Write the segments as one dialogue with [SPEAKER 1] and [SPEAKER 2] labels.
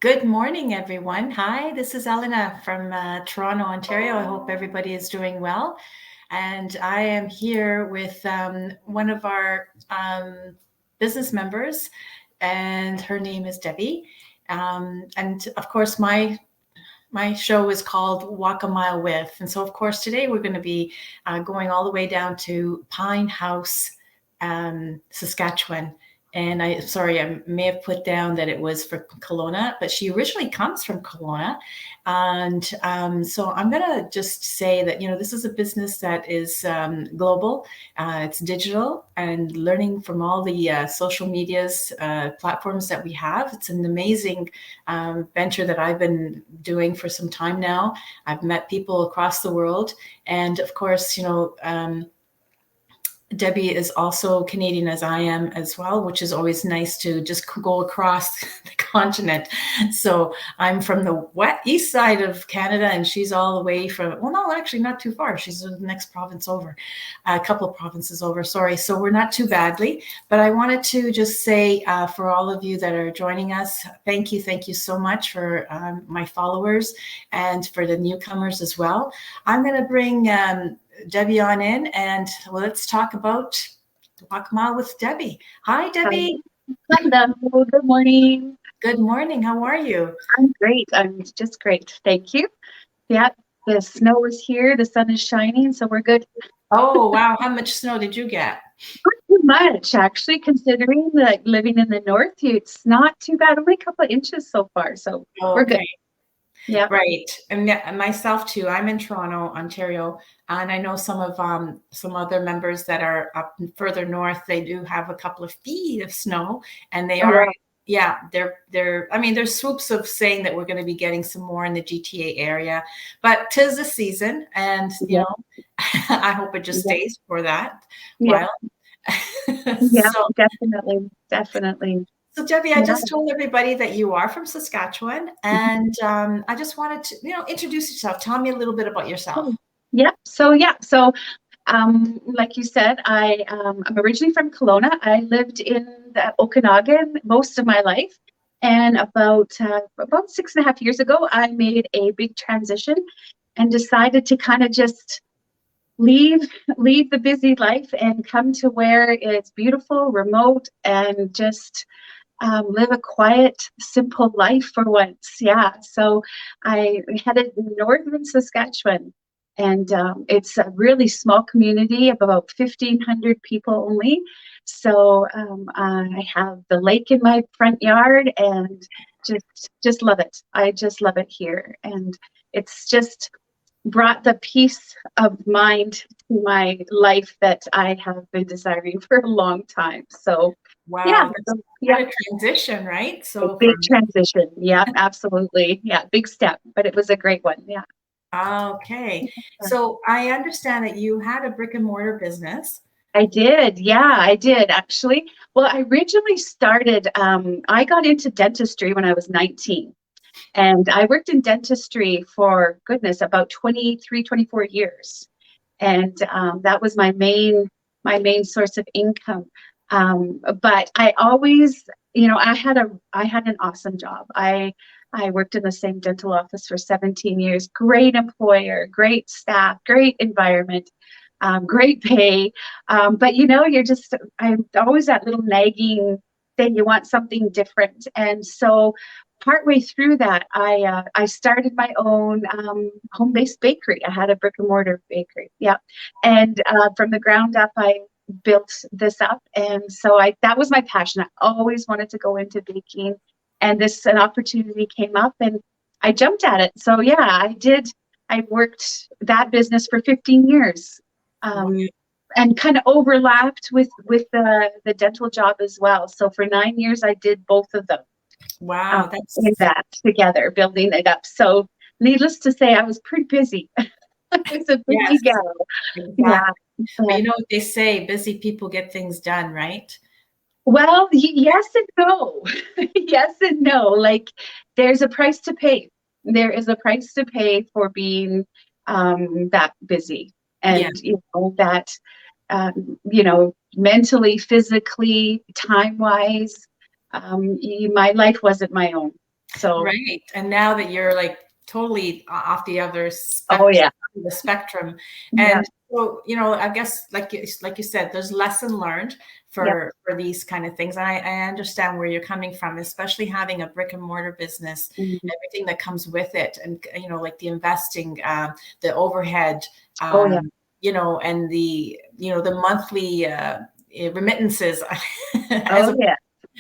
[SPEAKER 1] Good morning, everyone. Hi, this is Elena from Toronto, Ontario. I hope everybody is doing well. And I am here with one of our business members, and her name is Debbie. And of course, my show is called Walk a Mile With. And so, of course, today we're going to be going all the way down to Pine House, Saskatchewan. And I may have put down that it was for Kelowna, but she originally comes from Kelowna. And so I'm going to just say that, this is a business that is global. It's digital and learning from all the social medias platforms that we have. It's an amazing venture that I've been doing for some time now. I've met people across the world. And of course, Debbie is also Canadian as I am as well, which is always nice to just go across the continent. So I'm from the east side of Canada and she's all the way from, well, no, actually not too far. She's the next province over, a couple of provinces over, sorry. So we're not too badly, but I wanted to just say for all of you that are joining us, thank you so much for my followers and for the newcomers as well. I'm going to bring Debbie on in and let's talk about Walk a Mile with Debbie. Hi, Debbie.
[SPEAKER 2] Hello. Good morning.
[SPEAKER 1] Good morning. How are you?
[SPEAKER 2] I'm great. I'm just great. Thank you. Yeah, the snow is here. The sun is shining, so we're good.
[SPEAKER 1] Oh, wow. How much snow did you get?
[SPEAKER 2] Not too much, actually, considering that living in the north, it's not too bad. Only a couple of inches so far, so we're good.
[SPEAKER 1] Yeah. Right. And myself too. I'm in Toronto, Ontario, and I know some other members that are up further north. They do have a couple of feet of snow, and they are. Yeah, they're. I mean, there's swoops of saying that we're going to be getting some more in the GTA area, but 'tis the season, and I hope it just stays for that while.
[SPEAKER 2] Yeah, definitely.
[SPEAKER 1] So Debbie, I just told everybody that you are from Saskatchewan, and I just wanted to, introduce yourself. Tell me a little bit about yourself.
[SPEAKER 2] So like you said, I'm originally from Kelowna. I lived in the Okanagan most of my life, and about 6.5 years ago, I made a big transition and decided to kind of just leave the busy life and come to where it's beautiful, remote, and just live a quiet, simple life for once. Yeah. So I headed northern Saskatchewan, and it's a really small community of about 1,500 people only. So I have the lake in my front yard and just love it. I just love it here. And it's just brought the peace of mind to my life that I have been desiring for a long time. So
[SPEAKER 1] wow, that's a transition, right? So
[SPEAKER 2] a big transition. Yeah, absolutely. Yeah, big step, but it was a great one. Yeah.
[SPEAKER 1] Okay. So I understand that you had a brick and mortar business.
[SPEAKER 2] I did. Yeah, I did actually. Well, I originally started, I got into dentistry when I was 19. And I worked in dentistry for, goodness, about 23, 24 years. And that was my main source of income. But I always, I had an awesome job. I worked in the same dental office for 17 years. Great employer, great staff, great environment, great pay. But I'm always that little nagging thing. You want something different. And so partway through that, I started my own home-based bakery. I had a brick-and-mortar bakery. Yeah. And from the ground up, I built this up. And so that was my passion. I always wanted to go into baking. And an opportunity came up and I jumped at it. So yeah, I did. I worked that business for 15 years. And kind of overlapped with the dental job as well. So for 9 years, I did both of them.
[SPEAKER 1] Wow, that's
[SPEAKER 2] that together, building it up. So needless to say, I was pretty busy. I was a busy gal.
[SPEAKER 1] Exactly. Yeah. But you know what they say, busy people get things done, right?
[SPEAKER 2] Well, yes and no. Yes and no. Like there's a price to pay. There is a price to pay for being that busy. And that mentally, physically, time-wise, my life wasn't my own. So,
[SPEAKER 1] Right. And now that you're like totally off the other
[SPEAKER 2] oh yeah,
[SPEAKER 1] the spectrum,
[SPEAKER 2] yeah,
[SPEAKER 1] and so, I guess like you said, there's lesson learned
[SPEAKER 2] yeah,
[SPEAKER 1] for these kind of things. And I understand where you're coming from, especially having a brick and mortar business,
[SPEAKER 2] mhm.
[SPEAKER 1] everything that comes with it, and like the investing, the overhead,
[SPEAKER 2] Oh yeah,
[SPEAKER 1] and the monthly remittances. As
[SPEAKER 2] oh
[SPEAKER 1] a
[SPEAKER 2] yeah,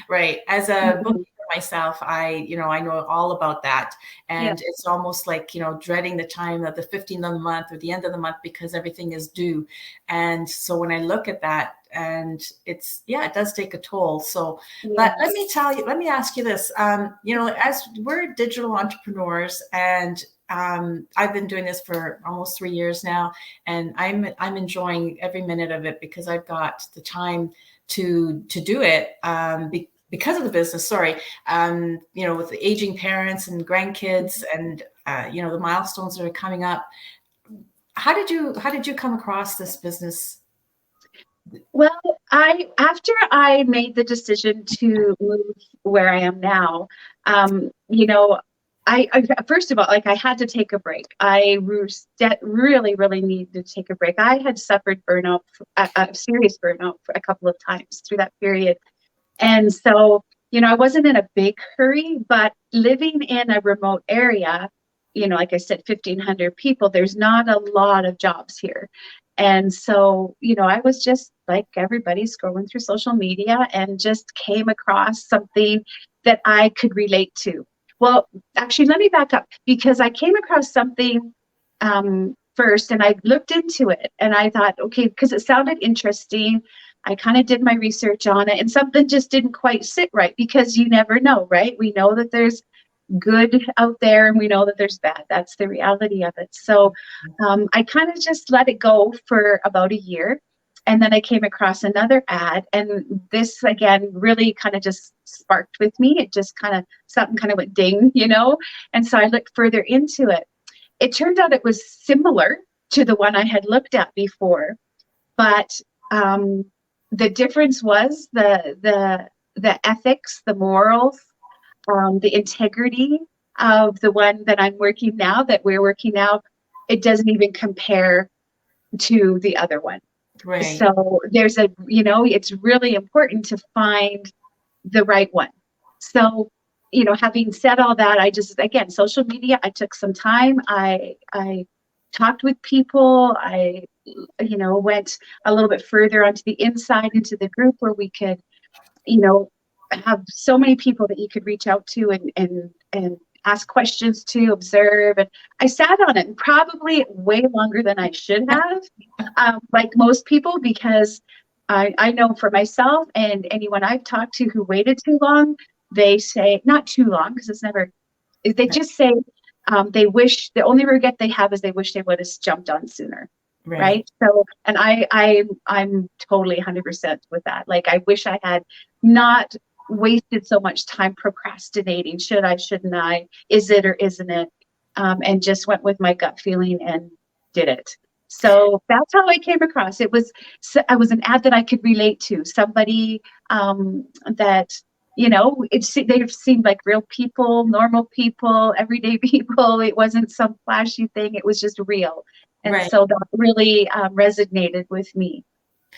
[SPEAKER 1] Right. As a
[SPEAKER 2] mhm.
[SPEAKER 1] bookkeeper myself, I know all about that.
[SPEAKER 2] Yeah,
[SPEAKER 1] And it's almost like, dreading the time of the 15th of the month or the end of the month because everything is due. And so when I look at that, and it does take a toll. So, but
[SPEAKER 2] yeah.
[SPEAKER 1] let me ask you this. As we're digital entrepreneurs, and I've been doing this for almost 3 years now, and I'm enjoying every minute of it because I've got the time to do it, because of the business. Sorry, with the aging parents and grandkids, and the milestones that are coming up. How did you come across this business?
[SPEAKER 2] Well, after I made the decision to move where I am now, you know, I first of all, like I had to take a break. Really, really needed to take a break. I had suffered burnout, a serious burnout for a couple of times through that period. And so, I wasn't in a big hurry, but living in a remote area, like I said, 1,500 people, there's not a lot of jobs here. And so, I was just like everybody scrolling through social media and just came across something that I could relate to. Well, actually, let me back up because I came across something first and I looked into it and I thought, okay, because it sounded interesting. I kind of did my research on it and something just didn't quite sit right because you never know, right? We know that there's good out there and we know that there's bad. That's the reality of it. So I kind of just let it go for about a year. And then I came across another ad, and this again really kind of just sparked with me. It just kind of something kind of went ding. And so I looked further into it. It turned out it was similar to the one I had looked at before, but um, the difference was the ethics, the morals, the integrity of the one that we're working now. It doesn't even compare to the other one.
[SPEAKER 1] Right.
[SPEAKER 2] So it's really important to find the right one. So, having said all that, I just, again, social media, I took some time. I talked with people. I, went a little bit further onto the inside into the group where we could, you know, have so many people that you could reach out to and ask questions to, observe. And I sat on it probably way longer than I should have, like most people, because I know for myself and anyone I've talked to who waited too long, they say, not too long, because they just say they wish, the only regret they have is they wish they would have jumped on sooner.
[SPEAKER 1] Right.
[SPEAKER 2] Right. So, and I'm totally 100% with that. Like, I wish I had not wasted so much time procrastinating. Should I, shouldn't I? Is it or isn't it? And just went with my gut feeling and did it. So that's how I came across. I was an ad that I could relate to. Somebody that, they seemed like real people, normal people, everyday people. It wasn't some flashy thing. It was just real. And
[SPEAKER 1] Right.
[SPEAKER 2] so that really resonated with me.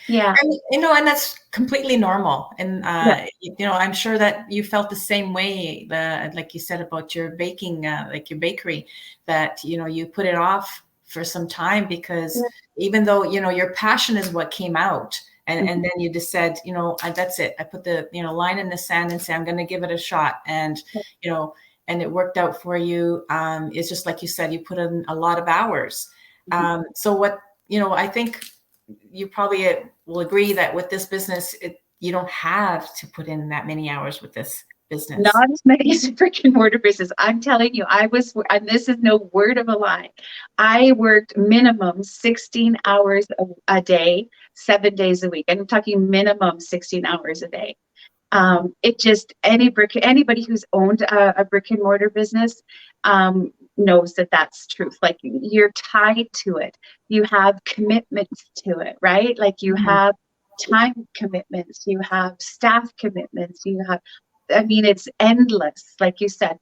[SPEAKER 2] Yeah.
[SPEAKER 1] And that's completely normal. And
[SPEAKER 2] Yeah.
[SPEAKER 1] I'm sure that you felt the same way. Like you said about your baking, like your bakery, that you put it off for some time because
[SPEAKER 2] Yeah.
[SPEAKER 1] even though your passion is what came out, and
[SPEAKER 2] Mhm.
[SPEAKER 1] then you just said, that's it. I put the line in the sand and say I'm going to give it a shot, and you know, and it worked out for you. It's just like you said, you put in a lot of hours.
[SPEAKER 2] Mhm.
[SPEAKER 1] So what I think you probably will agree that with this business, you don't have to put in that many hours with this business.
[SPEAKER 2] Not as many as a brick and mortar business. I'm telling you, and this is no word of a lie. I worked minimum 16 hours a day, 7 days a week. I'm talking minimum 16 hours a day. It just, anybody who's owned a brick and mortar business knows that that's truth. Like, you're tied to it. You have commitments to it, right? Like, you
[SPEAKER 1] Mhm.
[SPEAKER 2] have time commitments, you have staff commitments, you have I mean, it's endless. Like you said,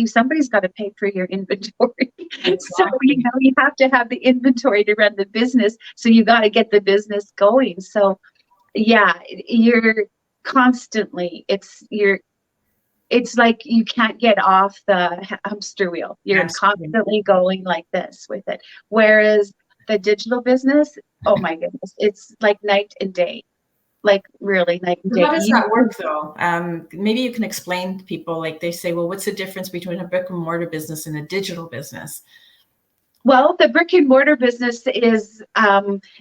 [SPEAKER 2] somebody's got to pay for your inventory. So,
[SPEAKER 1] Exactly.
[SPEAKER 2] you have to have the inventory to run the business. So you got to get the business going. So yeah, you're constantly, it's like you can't get off the hamster wheel. You're
[SPEAKER 1] Yes.
[SPEAKER 2] constantly going like this with it. Whereas the digital business, oh my goodness, it's like night and day. Like really night and
[SPEAKER 1] How
[SPEAKER 2] day.
[SPEAKER 1] does that work though? Maybe you can explain to people, like they say, well, what's the difference between a brick and mortar business and a digital business?
[SPEAKER 2] Well, the brick and mortar business is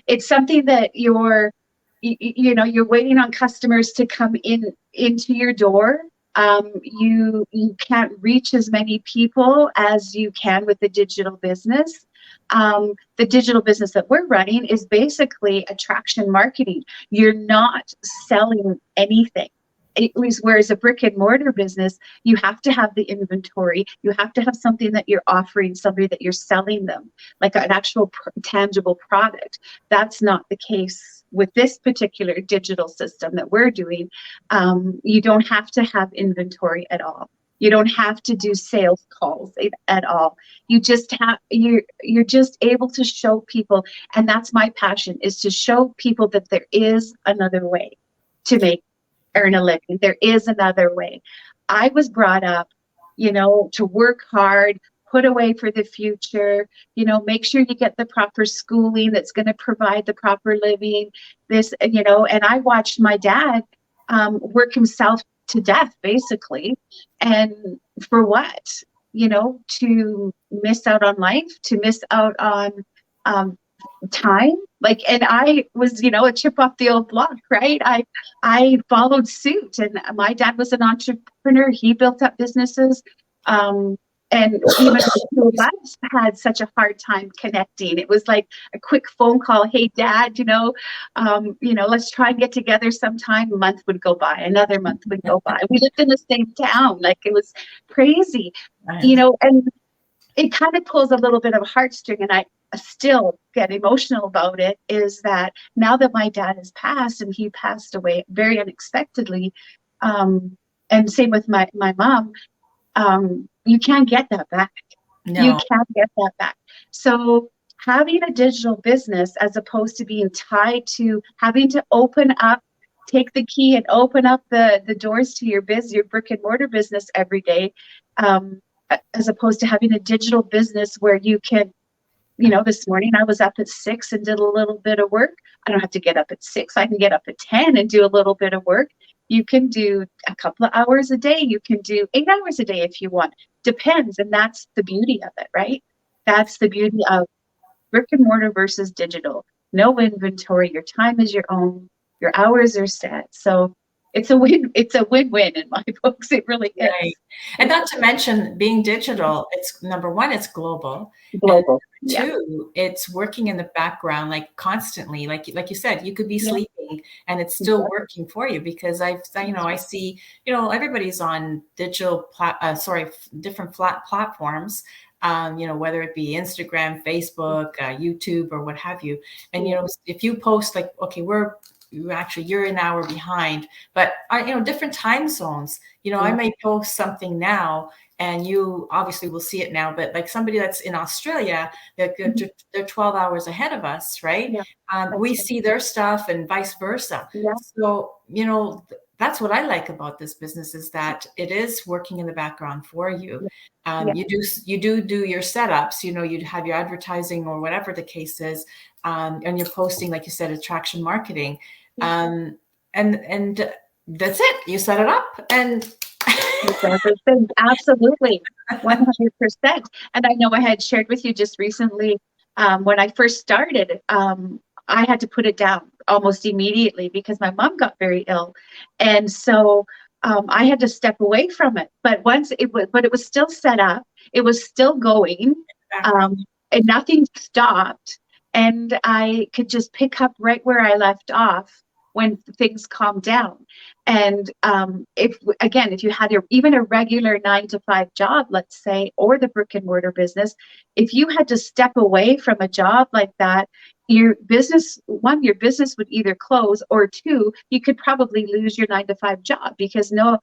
[SPEAKER 2] it's something that you're waiting on customers to come into your door. You can't reach as many people as you can with the digital business. The digital business that we're running is basically attraction marketing. You're not selling anything. Whereas a brick and mortar business, you have to have the inventory. You have to have something that you're offering, somebody that you're selling them, like an actual tangible product. That's not the case with this particular digital system that we're doing. You don't have to have inventory at all. You don't have to do sales calls at all. You're just able to show people, and that's my passion, is to show people that there is another way to earn a living. There is another way. I was brought up, to work hard, put away for the future, make sure you get the proper schooling that's going to provide the proper living. And I watched my dad work himself to death, basically. And for what? To miss out on life, to miss out on time. Like, and I was, a chip off the old block, right? I followed suit, and my dad was an entrepreneur. He built up businesses. And even the two of us had such a hard time connecting. It was like a quick phone call. Hey, Dad, let's try and get together sometime. A month would go by, another month would go by. We lived in the same town. Like, it was crazy, and it kind of pulls a little bit of a heartstring, and I still get emotional about it, is that now that my dad has passed, and he passed away very unexpectedly, and same with my mom, you can't get that back.
[SPEAKER 1] No.
[SPEAKER 2] You can't get that back. So having a digital business, as opposed to being tied to having to take the key and open up the doors to your brick and mortar business every day, as opposed to having a digital business where you can, this morning I was up at 6 and did a little bit of work. I don't have to get up at 6. I can get up at 10 and do a little bit of work. You can do a couple of hours a day. You can do 8 hours a day if you want. Depends. And that's the beauty of it, right? That's the beauty of brick and mortar versus digital. No inventory. Your time is your own. Your hours are set. So it's a win-win in my books. It really is.
[SPEAKER 1] Right. And not to mention, being digital, it's number one, it's global.
[SPEAKER 2] Global.
[SPEAKER 1] And two, it's working in the background, like constantly. Like you said, you could be sleeping and it's still working for you, because I see, everybody's on different platforms. Whether it be Instagram, Facebook, YouTube, or what have you. And, if you post like, okay, you're an hour behind, but different time zones, I may post something now and you obviously will see it now, but like somebody that's in Australia, they're 12 hours ahead of us, right? We see their stuff and vice versa. So, that's what I like about this business, is that it is working in the background for you. You do your setups, you have your advertising or whatever the case is, and you're posting, like you said, attraction marketing, and that's it. You set it up and
[SPEAKER 2] absolutely 100%. And I know I had shared with you just recently, when I first started, I had to put it down almost immediately because my mom got very ill, and so I had to step away from it. But it was still set up. It was still going, and nothing stopped. And I could just pick up right where I left off when things calmed down. And if you had even a regular 9-to-5 job, let's say, or the brick and mortar business, if you had to step away from a job like that, your business would either close, or two, you could probably lose your 9 to 5 job, because not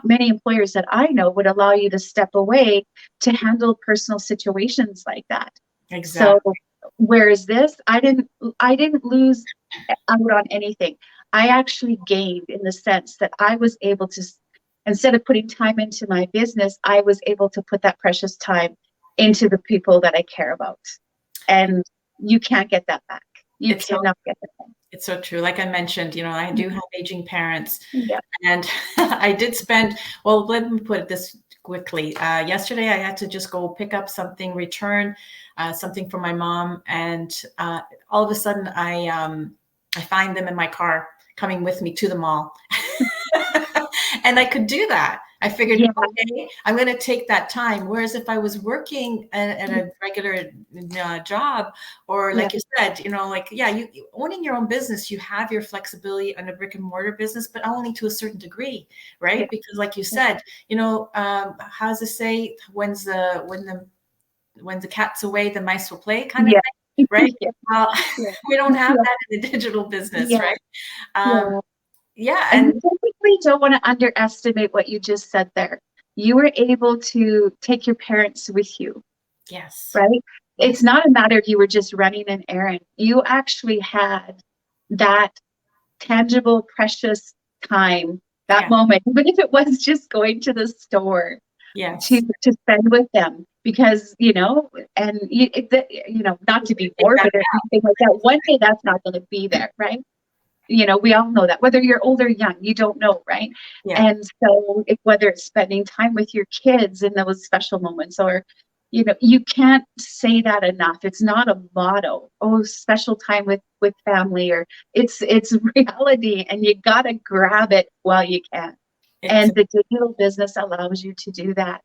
[SPEAKER 2] many employers that I know would allow you to step away to handle personal situations like that. So
[SPEAKER 1] Exactly.
[SPEAKER 2] whereas this, I didn't lose out on anything. I actually gained, in the sense that I was able to, instead of putting time into my business, I was able to put that precious time into the people that I care about. And you can't get that back. You
[SPEAKER 1] It's so
[SPEAKER 2] cannot get that back.
[SPEAKER 1] it's so true. Like I mentioned, I do have aging parents,
[SPEAKER 2] Yeah.
[SPEAKER 1] and I did spend, well, let me put it this quickly. Yesterday, I had to just go pick up something, return something from my mom, and all of a sudden, I find them in my car coming with me to the mall. And I could do that. I figured,
[SPEAKER 2] Yeah.
[SPEAKER 1] okay, I'm going to take that time. Whereas if I was working at a regular job, or
[SPEAKER 2] Yeah.
[SPEAKER 1] like you said, like, yeah, you owning your own business, you have your flexibility on a brick and mortar business, but only to a certain degree, right?
[SPEAKER 2] Yeah.
[SPEAKER 1] Because like you said, how does it say, when the cat's away, the mice will play, kind of
[SPEAKER 2] Yeah.
[SPEAKER 1] thing, right?
[SPEAKER 2] Yeah.
[SPEAKER 1] Well,
[SPEAKER 2] Yeah.
[SPEAKER 1] we don't have
[SPEAKER 2] Yeah.
[SPEAKER 1] that in the digital business,
[SPEAKER 2] Yeah.
[SPEAKER 1] right? Um,
[SPEAKER 2] Yeah.
[SPEAKER 1] yeah,
[SPEAKER 2] And you
[SPEAKER 1] and
[SPEAKER 2] typically don't want to underestimate what you just said there. You were able to take your parents with you,
[SPEAKER 1] yes,
[SPEAKER 2] right? It's
[SPEAKER 1] yes,
[SPEAKER 2] not a matter of you were just running an errand. You actually had that tangible, precious time, that
[SPEAKER 1] yeah,
[SPEAKER 2] moment, even if it was just going to the store to
[SPEAKER 1] yes.
[SPEAKER 2] spend with them. Because, and not to be
[SPEAKER 1] Take that.
[SPEAKER 2] morbid or anything like that, one day that's not going to be there, right? We all know that, whether you're old or young, you don't know, right?
[SPEAKER 1] Yeah,
[SPEAKER 2] And so whether it's spending time with your kids in those special moments, or you can't say that enough. It's not a motto, oh, special time with family, or it's reality, and you got to grab it while you can.
[SPEAKER 1] it's
[SPEAKER 2] And the digital business allows you to do that.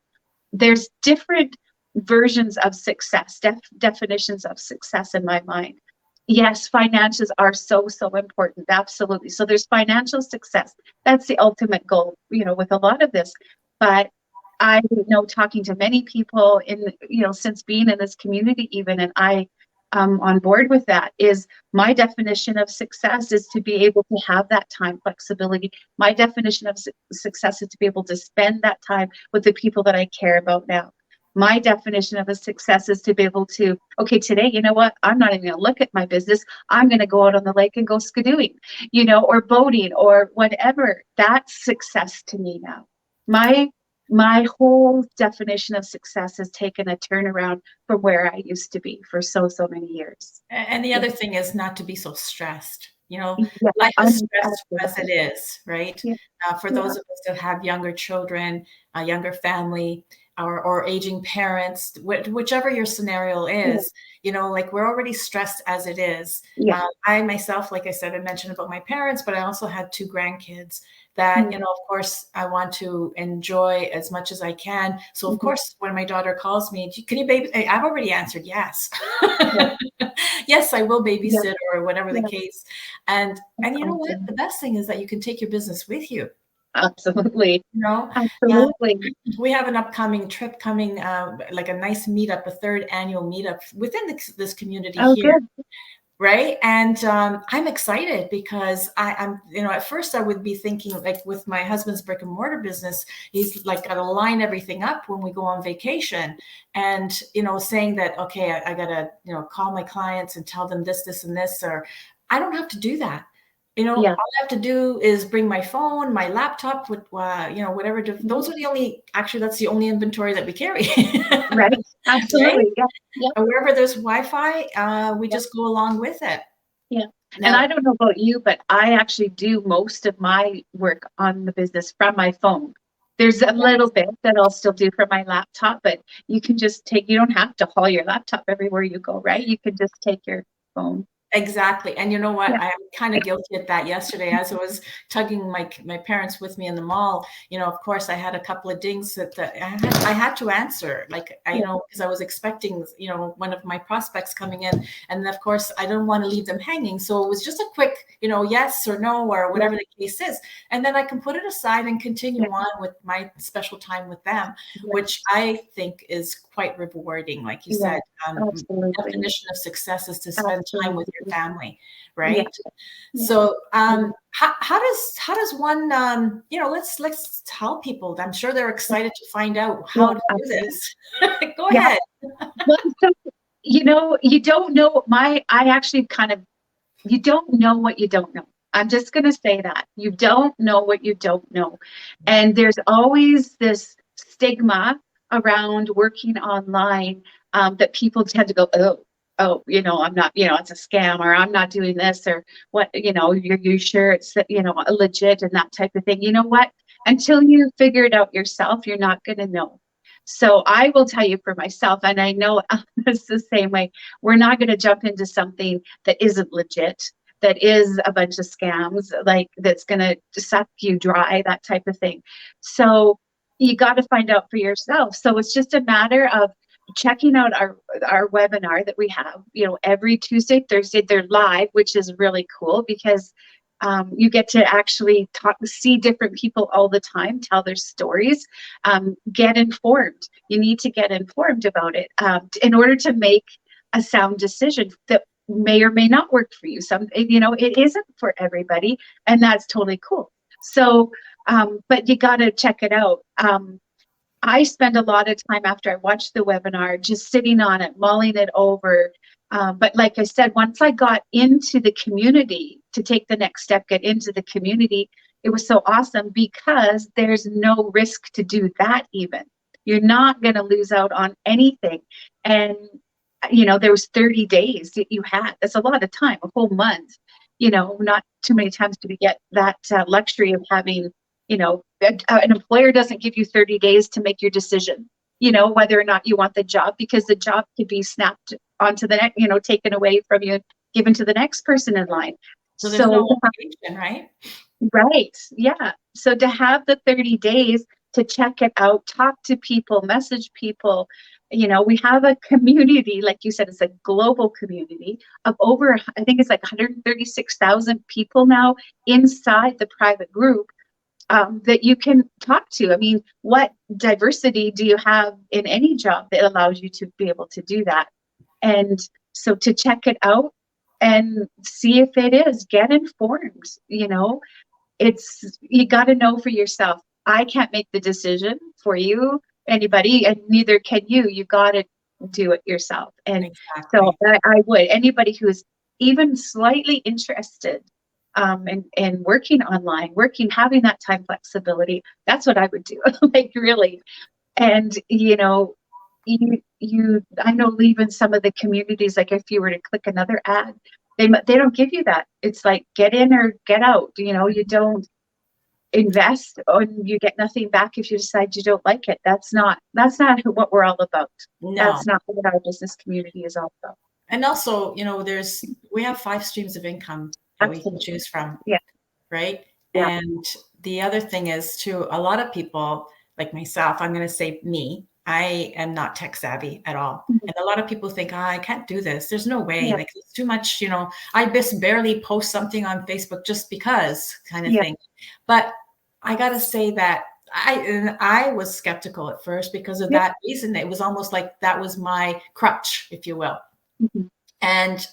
[SPEAKER 2] There's different versions of success, definitions of success in my mind. Yes, finances are so, so important. Absolutely. So there's financial success. That's the ultimate goal, with a lot of this. But I know, talking to many people since being in this community even, and I on board with that, is my definition of success is to be able to have that time flexibility. My definition of success is to be able to spend that time with the people that I care about now. My definition of a success is to be able to, okay, today, you know what? I'm not even going to look at my business. I'm going to go out on the lake and go skidooing, or boating, or whatever. That's success to me now. My whole definition of success has taken a turnaround from where I used to be for so, so many years.
[SPEAKER 1] and the
[SPEAKER 2] Yeah.
[SPEAKER 1] other thing is not to be so stressed.
[SPEAKER 2] Yeah.
[SPEAKER 1] Life is stressed as it
[SPEAKER 2] Absolutely.
[SPEAKER 1] is, right?
[SPEAKER 2] Yeah.
[SPEAKER 1] For
[SPEAKER 2] Yeah.
[SPEAKER 1] those of us that have younger children, a younger family, or aging parents, whichever your scenario
[SPEAKER 2] Yeah.
[SPEAKER 1] is, like, we're already stressed as it is.
[SPEAKER 2] Yeah.
[SPEAKER 1] I myself, like I said, I mentioned about my parents, but I also had 2 grandkids that,
[SPEAKER 2] Mm-hmm.
[SPEAKER 1] of course, I want to enjoy as much as I can. So, of
[SPEAKER 2] Mm-hmm.
[SPEAKER 1] course, when my daughter calls me, can you baby? I've already answered yes.
[SPEAKER 2] Yeah.
[SPEAKER 1] Yes, I will
[SPEAKER 2] Yeah.
[SPEAKER 1] babysit, or whatever the
[SPEAKER 2] Yeah.
[SPEAKER 1] case. And
[SPEAKER 2] That's
[SPEAKER 1] you know what?
[SPEAKER 2] awesome.
[SPEAKER 1] The best thing is that you can take your business with you.
[SPEAKER 2] Absolutely.
[SPEAKER 1] You know, uh,
[SPEAKER 2] Absolutely.
[SPEAKER 1] we have an upcoming trip coming, like a nice meetup, a third annual meetup within this community
[SPEAKER 2] Oh,
[SPEAKER 1] here.
[SPEAKER 2] good.
[SPEAKER 1] Right. And I'm excited because I'm, at first I would be thinking, like, with my husband's brick and mortar business, he's like got to line everything up when we go on vacation, and, saying that, okay, I got to, call my clients and tell them this, and this, or I don't have to do that. All
[SPEAKER 2] Yeah.
[SPEAKER 1] I have to do is bring my phone, my laptop, with, whatever. Those are actually, that's the only inventory that we carry.
[SPEAKER 2] Right.
[SPEAKER 1] Right.
[SPEAKER 2] Absolutely. Yeah. Yeah.
[SPEAKER 1] And wherever there's Wi-Fi, we
[SPEAKER 2] Yeah.
[SPEAKER 1] just go along with it.
[SPEAKER 2] Yeah. And
[SPEAKER 1] Now,
[SPEAKER 2] I don't know about you, but I actually do most of my work on the business from my phone. There's a little bit that I'll still do from my laptop, but you don't have to haul your laptop everywhere you go, right? You can just take your phone.
[SPEAKER 1] exactly. And you know what?
[SPEAKER 2] Yeah.
[SPEAKER 1] I'm kind of guilty at that yesterday, as I was tugging my parents with me in the mall. Of course, I had a couple of dings that I had to answer, like,
[SPEAKER 2] Yeah.
[SPEAKER 1] because I was expecting, one of my prospects coming in. And of course, I don't want to leave them hanging. So it was just a quick, yes or no, or
[SPEAKER 2] Yeah.
[SPEAKER 1] whatever the case is. And then I can put it aside and continue
[SPEAKER 2] Yeah.
[SPEAKER 1] on with my special time with them,
[SPEAKER 2] Yeah.
[SPEAKER 1] which I think is quite rewarding. Like you
[SPEAKER 2] Yeah,
[SPEAKER 1] said,
[SPEAKER 2] absolutely.
[SPEAKER 1] definition of success is to spend time with your
[SPEAKER 2] Absolutely.
[SPEAKER 1] family,
[SPEAKER 2] Yeah.
[SPEAKER 1] right?
[SPEAKER 2] Yeah.
[SPEAKER 1] So,
[SPEAKER 2] Yeah.
[SPEAKER 1] how does one, let's tell people. I'm sure they're excited to find out
[SPEAKER 2] Yeah,
[SPEAKER 1] how to do
[SPEAKER 2] absolutely.
[SPEAKER 1] this. Go
[SPEAKER 2] Yeah.
[SPEAKER 1] ahead.
[SPEAKER 2] Well, so, you don't know I actually kind of, you don't know what you don't know. I'm just going to say that. You don't know what you don't know. And there's always this stigma around working online, that people tend to go, oh, I'm not, it's a scam, or I'm not doing this, or what, you sure it's, legit, and that type of thing. You know what? Until you figure it out yourself, you're not going to know. So I will tell you for myself, and I know it's the same way. We're not going to jump into something that isn't legit, that is a bunch of scams, like that's going to suck you dry, that type of thing. So you got to find out for yourself. So it's just a matter of checking out our webinar that we have, every Tuesday, Thursday. They're live, which is really cool because you get to actually see different people all the time, tell their stories, get informed. You need to get informed about it in order to make a sound decision that may or may not work for you. It isn't for everybody, and that's totally cool. So, but you got to check it out. I spend a lot of time after I watch the webinar just sitting on it, mulling it over. But like I said, once I got into the community to take the next step, get into the community, it was so awesome because there's no risk to do that even. You're not going to lose out on anything. And, there was 30 days that you had. That's a lot of time, a whole month. Not too many times do we get that luxury of having, an employer doesn't give you 30 days to make your decision, whether or not you want the job, because the job could be snapped onto the next, taken away from you, given to the next person in line.
[SPEAKER 1] So there's no
[SPEAKER 2] So,
[SPEAKER 1] obligation, right?
[SPEAKER 2] right. Yeah. So to have the 30 days to check it out, talk to people, message people, we have a community, like you said, it's a global community of over, I think it's like 136,000 people now inside the private group, that you can talk to. I mean, what diversity do you have in any job that allows you to be able to do that? And so to check it out and see if it is, get informed, you got to know for yourself. I can't make the decision for you, anybody, and neither can you. You got to do it yourself. And so
[SPEAKER 1] Exactly.
[SPEAKER 2] I would, anybody who is even slightly interested, in working online, having that time flexibility, that's what I would do. Like really. And I know leaving some of the communities, like if you were to click another ad, they don't give you that. It's like get in or get out. You don't invest and you get nothing back if you decide you don't like it. That's not what we're all about.
[SPEAKER 1] No.
[SPEAKER 2] That's not what our business community is all about.
[SPEAKER 1] And also, we have 5 streams of income that we can
[SPEAKER 2] Absolutely.
[SPEAKER 1] choose from,
[SPEAKER 2] Yeah.
[SPEAKER 1] right?
[SPEAKER 2] Yeah.
[SPEAKER 1] And the other thing is too, a lot of people like myself, I'm going to say me, I am not tech savvy at all.
[SPEAKER 2] Mhm.
[SPEAKER 1] And a lot of people think, I can't do this. There's no way.
[SPEAKER 2] Yeah.
[SPEAKER 1] Like it's too much, I just barely post something on Facebook just because kind of
[SPEAKER 2] Yeah.
[SPEAKER 1] thing. But I got to say that I was skeptical at first because of
[SPEAKER 2] Yeah.
[SPEAKER 1] that reason. It was almost like that was my crutch, if you will.
[SPEAKER 2] Mhm.
[SPEAKER 1] And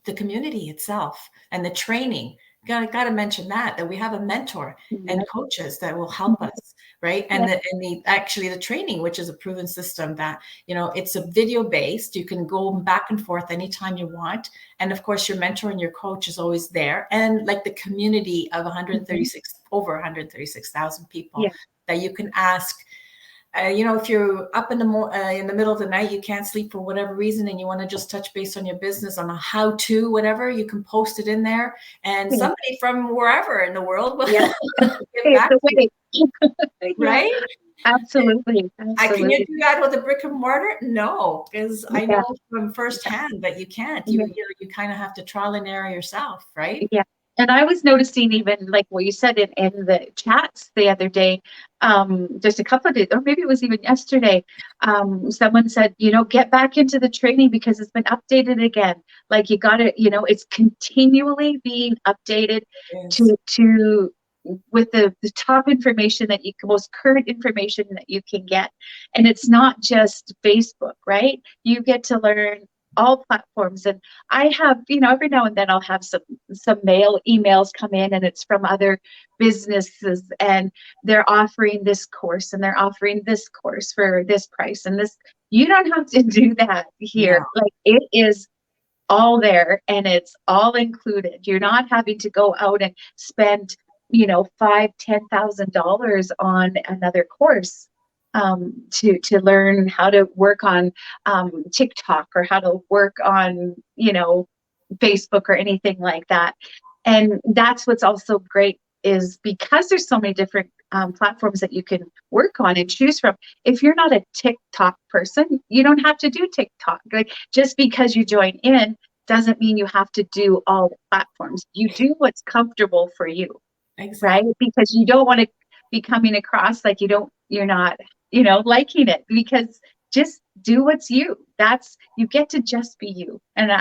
[SPEAKER 1] the community itself and the training. Got to mention that we have a mentor and
[SPEAKER 2] Yeah.
[SPEAKER 1] coaches that will help
[SPEAKER 2] Mhm.
[SPEAKER 1] us, right?
[SPEAKER 2] Yeah.
[SPEAKER 1] And actually the training, which is a proven system that it's a video based. You can go back and forth anytime you want, and of course your mentor and your coach is always there. And like the community of 136 over 136,000 people
[SPEAKER 2] Yeah.
[SPEAKER 1] that you can ask. If you're up in the middle of the night, you can't sleep for whatever reason, and you want to just touch base on your business on a how-to, whatever, you can post it in there, and
[SPEAKER 2] Yeah.
[SPEAKER 1] somebody from wherever in the world will
[SPEAKER 2] Yeah.
[SPEAKER 1] get
[SPEAKER 2] It's
[SPEAKER 1] back
[SPEAKER 2] the
[SPEAKER 1] to you,
[SPEAKER 2] way. Yeah.
[SPEAKER 1] right?
[SPEAKER 2] Absolutely.
[SPEAKER 1] Can you
[SPEAKER 2] Absolutely.
[SPEAKER 1] do that with a brick and mortar? No, because I
[SPEAKER 2] Yeah.
[SPEAKER 1] know from firsthand that you can't.
[SPEAKER 2] Yeah.
[SPEAKER 1] You kind of have to trial and error yourself, right?
[SPEAKER 2] Yeah. And I was noticing, even like what you said in the chats the other day, just a couple of days, or maybe it was even yesterday, someone said, get back into the training because it's been updated again. Like you got to, it's continually being updated
[SPEAKER 1] Yes.
[SPEAKER 2] to with the top information that most current information that you can get. And it's not just Facebook, right? You get to learn all platforms. And I have, every now and then I'll have some emails come in, and it's from other businesses, and they're offering this course and they're offering this course for this price and this. You don't have to do that
[SPEAKER 1] No,
[SPEAKER 2] here. Like, it is all there and it's all included. You're not having to go out and spend, $5,000-$10,000 on another course to learn how to work on TikTok, or how to work on, Facebook or anything like that. And that's what's also great, is because there's so many different platforms that you can work on and choose from. If you're not a TikTok person, you don't have to do TikTok. Like, just because you join in doesn't mean you have to do all the platforms. You do what's comfortable for you, right?
[SPEAKER 1] exactly.
[SPEAKER 2] Because you don't want to be coming across like you're not, liking it, because just do what's you. You get to just be you. And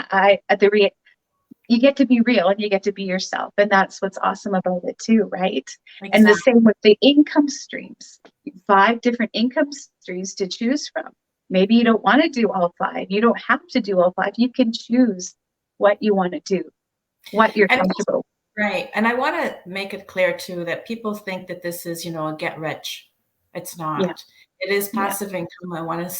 [SPEAKER 2] you get to be real and you get to be yourself. And that's what's awesome about it too, right? And the
[SPEAKER 1] Exactly.
[SPEAKER 2] same with the income streams. 5 different income streams to choose from. Maybe you don't want to do all 5. You don't have to do all 5. You can choose what you want to do, what you're
[SPEAKER 1] And
[SPEAKER 2] comfortable.
[SPEAKER 1] right. And I want to make it clear too that people think that this is, a get rich. It's
[SPEAKER 2] Yeah.
[SPEAKER 1] not. It is
[SPEAKER 2] Yeah.
[SPEAKER 1] passive income. I want to,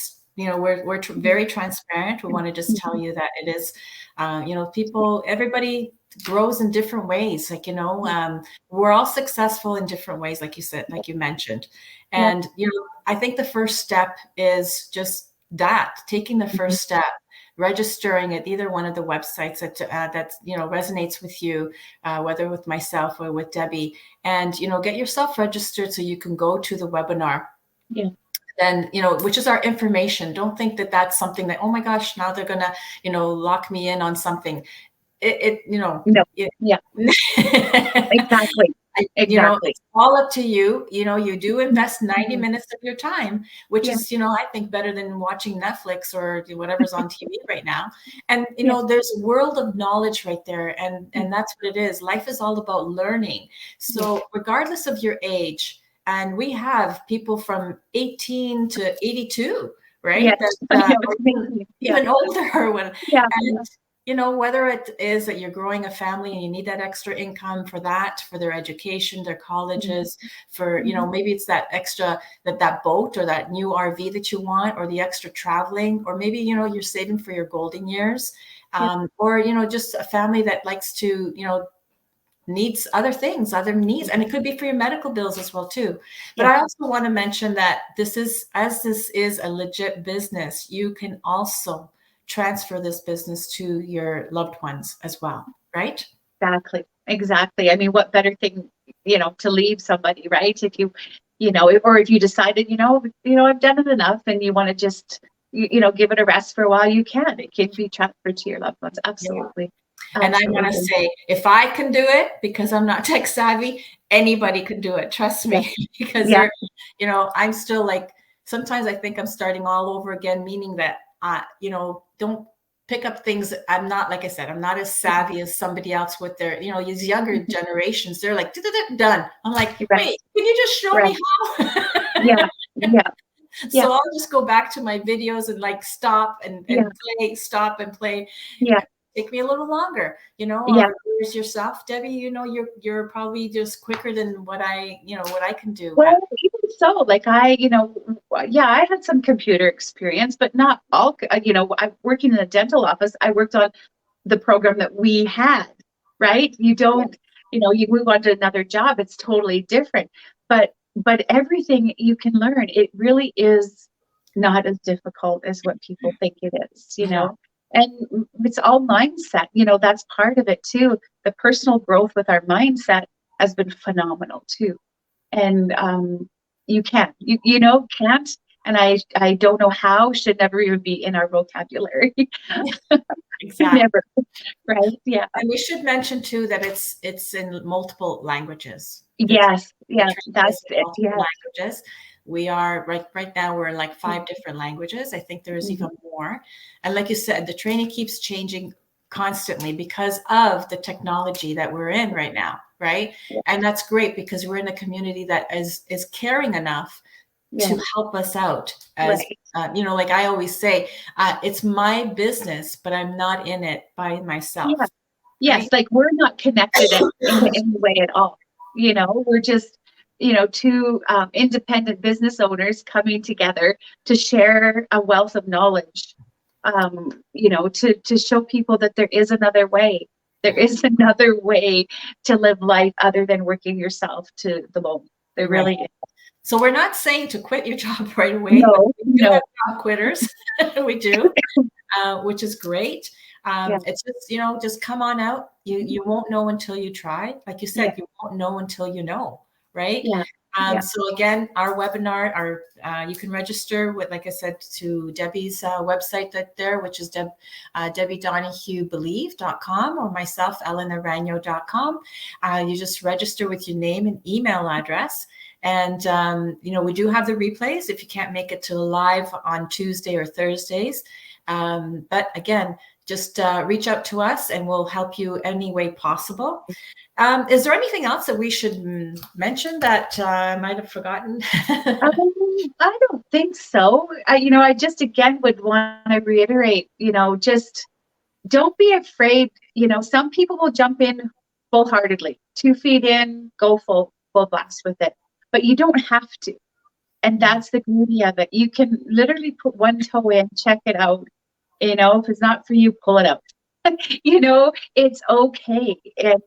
[SPEAKER 1] we're very transparent. We want to just tell you that it is, everybody grows in different ways. Like, we're all successful in different ways, like you said, like you mentioned.
[SPEAKER 2] Yeah.
[SPEAKER 1] And, I think the first step is just that, taking the first step, registering at either one of the websites that resonates with you, whether with myself or with Debbie, and get yourself registered so you can go to the webinar.
[SPEAKER 2] Yeah.
[SPEAKER 1] Then, which is our information. Don't think that that's something that, oh my gosh, now they're gonna, lock me in on something.
[SPEAKER 2] No. Yeah. Exactly. Exactly.
[SPEAKER 1] It's all up to you. You do invest 90 minutes of your time, which
[SPEAKER 2] Yeah.
[SPEAKER 1] is, I think, better than watching Netflix or whatever's on TV right now. And,
[SPEAKER 2] Yeah.
[SPEAKER 1] there's a world of knowledge right there. And that's what it is. Life is all about learning. So regardless of your age, and we have people from 18 to 82, right?
[SPEAKER 2] Yes.
[SPEAKER 1] That,
[SPEAKER 2] Yeah.
[SPEAKER 1] even older.
[SPEAKER 2] Yeah.
[SPEAKER 1] And, whether it is that you're growing a family and you need that extra income for their education, their colleges, for, maybe it's that extra, that boat or that new RV that you want, or the extra traveling, or maybe, you're saving for your golden years, or, just a family that likes to, needs other things, other needs. And it could be for your medical bills as well too. But I also want to mention that this is a legit business, you can also transfer this business to your loved ones as well, right?
[SPEAKER 2] Exactly. I mean, what better thing, to leave somebody, right? If or if you decided, I've done it enough, and you want to just, give it a rest for a while, you can. It can be transferred to your loved ones. Absolutely.
[SPEAKER 1] And I want to say, if I can do it, because I'm not tech savvy, anybody can do it. Trust me, because I'm still like, sometimes I think I'm starting all over again, meaning that, don't pick up things. I'm not, like I said, I'm not as savvy as somebody else with their, these younger generations. They're like, done. I'm like, wait, can you just show me how?
[SPEAKER 2] Yeah.
[SPEAKER 1] So I'll just go back to my videos and like stop and play, stop and play.
[SPEAKER 2] Yeah.
[SPEAKER 1] Take me a little longer, Whereas yourself, Debbie, you're probably just quicker than what I can do.
[SPEAKER 2] Well, even so, like I had some computer experience, but not all. I'm working in a dental office. I worked on the program that we had, right? You don't, you move on to another job, it's totally different. But everything you can learn, it really is not as difficult as what people think it is, And it's all mindset, that's part of it too. The personal growth with our mindset has been phenomenal too. And you can't, can't. And I don't know how, should never even be in our vocabulary.
[SPEAKER 1] Exactly.
[SPEAKER 2] Never. Right. Yeah.
[SPEAKER 1] And we should mention too that it's in multiple languages.
[SPEAKER 2] Yes. Yeah. That's it. Yeah.
[SPEAKER 1] Languages. We are right now we're in like 5 different languages. I think there is even more. And like you said, the training keeps changing constantly because of the technology that we're in right now. right?
[SPEAKER 2] Yeah.
[SPEAKER 1] And that's great because we're in a community that is caring enough
[SPEAKER 2] Yeah.
[SPEAKER 1] to help us out. As
[SPEAKER 2] Right.
[SPEAKER 1] like I always say, it's my business, but I'm not in it by myself.
[SPEAKER 2] Yeah. Yes,
[SPEAKER 1] Right?
[SPEAKER 2] like we're not connected in any way at all. We're just, two independent business owners coming together to share a wealth of knowledge, to show people that there is another way. There is another way to live life other than working yourself to the bone. There
[SPEAKER 1] Right.
[SPEAKER 2] really is.
[SPEAKER 1] So we're not saying to quit your job right away, but
[SPEAKER 2] No,
[SPEAKER 1] we do have
[SPEAKER 2] no.
[SPEAKER 1] job quitters. We do, which is great.
[SPEAKER 2] Yeah,
[SPEAKER 1] It's just, just come on out. You won't know until you try. Like you
[SPEAKER 2] yeah,
[SPEAKER 1] said, you won't know until you know, right?
[SPEAKER 2] yeah, yeah,
[SPEAKER 1] So again, our webinar, you can register with, like I said, to Debbie's website there, which is DebbieDonahueBelieve.com, or myself, EleanorRagno.com. You just register with your name and email address. And, we do have the replays if you can't make it to live on Tuesday or Thursdays. But again, just reach out to us and we'll help you any way possible. Is there anything else that we should mention that I might have forgotten?
[SPEAKER 2] I don't think so. I just again would want to reiterate, just don't be afraid. Some people will jump in full-heartedly, 2 feet in, go full blast with it, but you don't have to. And that's the beauty of it. You can literally put one toe in, check it out. If it's not for you, pull it out. It's okay. And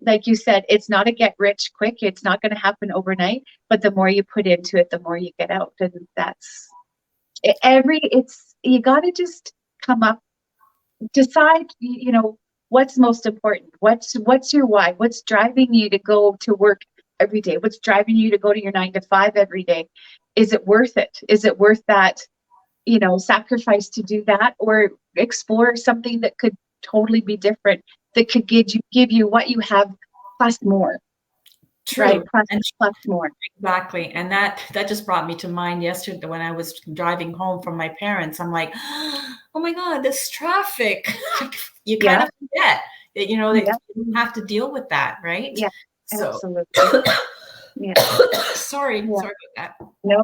[SPEAKER 2] like you said, it's not a get rich quick. It's not going to happen overnight. But the more you put into it, the more you get out. And that's you got to just come up, decide, what's most important. What's your why? What's driving you to go to work every day? What's driving you to go to your 9 to 5 every day? Is it worth it? Is it worth that, sacrifice to do that, or explore something that could totally be different, that could give you what you have plus more.
[SPEAKER 1] True.
[SPEAKER 2] Right?
[SPEAKER 1] And
[SPEAKER 2] plus more.
[SPEAKER 1] exactly. And that just brought me to mind yesterday when I was driving home from my parents. I'm like, oh my God, this traffic. You kind of forget that, that you don't have to deal with that, right?
[SPEAKER 2] Yeah,
[SPEAKER 1] so
[SPEAKER 2] absolutely. Yeah.
[SPEAKER 1] Sorry about that.
[SPEAKER 2] No.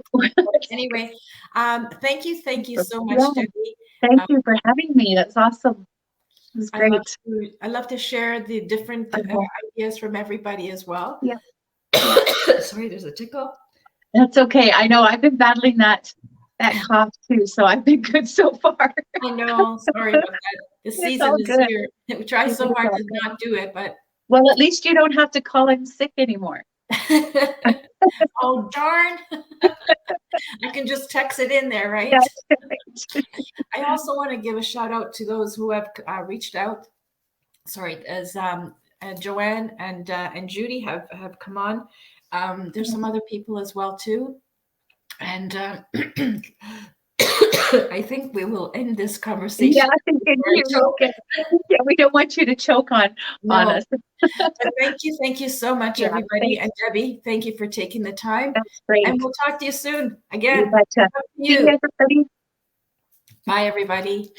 [SPEAKER 1] Anyway, thank you so much,
[SPEAKER 2] Yeah.
[SPEAKER 1] Debbie.
[SPEAKER 2] Thank you for having me. That's awesome. It was great.
[SPEAKER 1] I love to share the different ideas from everybody as well.
[SPEAKER 2] Yeah.
[SPEAKER 1] Sorry, there's a tickle.
[SPEAKER 2] That's okay. I know I've been battling that cough too, so I've been good so far.
[SPEAKER 1] I know. Sorry about that. The season is here. We try so hard to not do it, but
[SPEAKER 2] well, at least you don't have to call in sick anymore.
[SPEAKER 1] Oh darn! I can just text it in there, right? I also want to give a shout out to those who have reached out. Sorry, as Joanne and Judy have come on. There's some other people as well too, and I think we will end this conversation.
[SPEAKER 2] Yeah, I think yeah, we don't want you to choke on us.
[SPEAKER 1] Thank you so much, everybody. And Debbie, thank you for taking the time.
[SPEAKER 2] That's great.
[SPEAKER 1] And we'll talk to you soon again.
[SPEAKER 2] See you, everybody.
[SPEAKER 1] Bye, everybody.